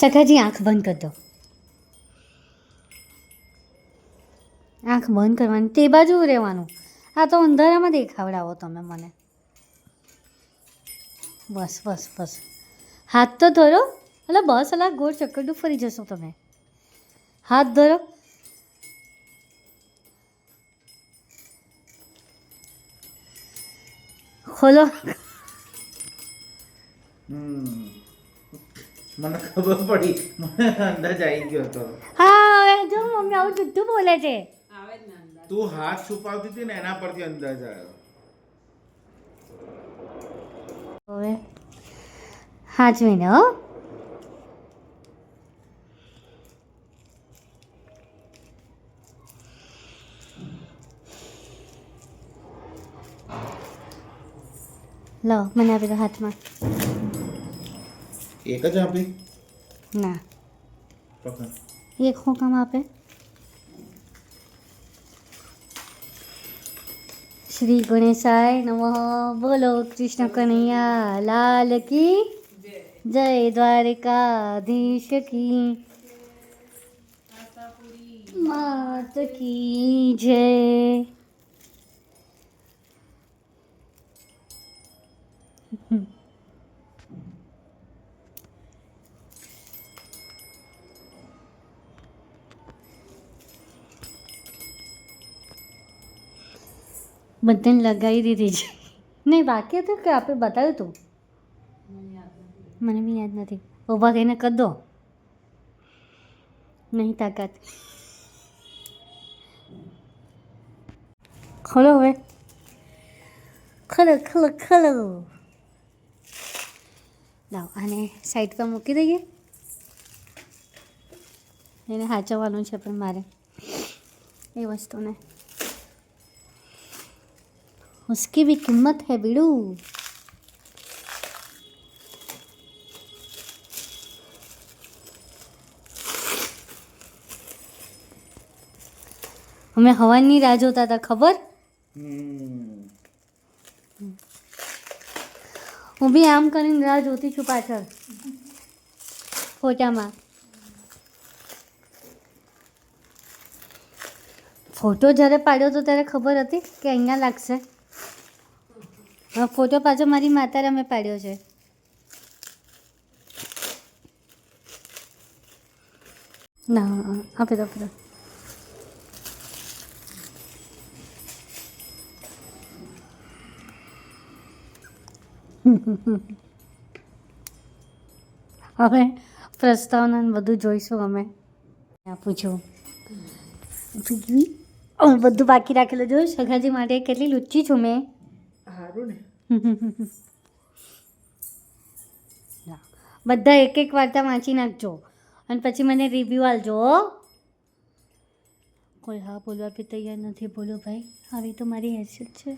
સખાજી આંખ બંધ કરી દો. આંખ બંધ કરવાની, તે બાજુ રહેવાનું. આ તો અંધારામાં દેખાવડાવો તમે મને. બસ બસ બસ, હાથ તો ધરો. એટલે બસ અલા ગોળ ચક્કરડું ફરી જશો તમે. હાથ ધરો. ખોલો. મને ખબર પડી, મને અંદાજ આવી ગયો હતો. હા હવે જો મમ્મી આવું જુઠ્ઠું બોલે છે. તું હાથ છુપાવતી હતી ને એના પરથી અંદાજ આવ્યો. હવે હાચવીને હો. લો મને આપી દો હાથમાં. એક જ આપી? ના, પકડ. એક હું કામ આપે? શ્રી ગણેશાય નમઃ. બોલો કૃષ્ણ કનૈયા લાલ કી જય. દ્વારિકાધીશ કી માત કી જય. બધાને લગાવી દીધી છે. નહીં બાકી હતું કે આપણે બતાવ્યું હતું? મને બી યાદ નથી. ઊભા થઈને કરી દો. નહીં તાકાત. ખોલો હવે. ખોલો ખોલો ખોલો. લાવ આને સાઈડ પર મૂકી દઈએ. એને સાચવવાનું છે પણ મારે એ વસ્તુને. उसकी भी कीमत है बीड़ू. અમે હવાની રાહ જોતા હતા, ખબર? હું બી આમ કરીને રાહ જોતી છું પાછળ ફોટામાં. ફોટો જ્યારે પાડ્યો તો ત્યારે ખબર હતી કે અહીંયા લાગશે. ફોટો પાછો મારી માતારામે પાડ્યો છે. ના આપી દો આપી દો. હવે પ્રસ્તાવના બધું જોઈશું અમે. આપું છું બધું બાકી રાખેલું. જોયું સખાજી માટે કેટલી લુચ્ચી છું મેં. સારું ને. બધા એક એક વાર્તા વાંચી નાખજો અને પછી મને રિવ્યૂ આપજો. કોઈ હા બોલવા બી તૈયાર નથી. બોલો ભાઈ, આવી તો મારી હેસિયત છે.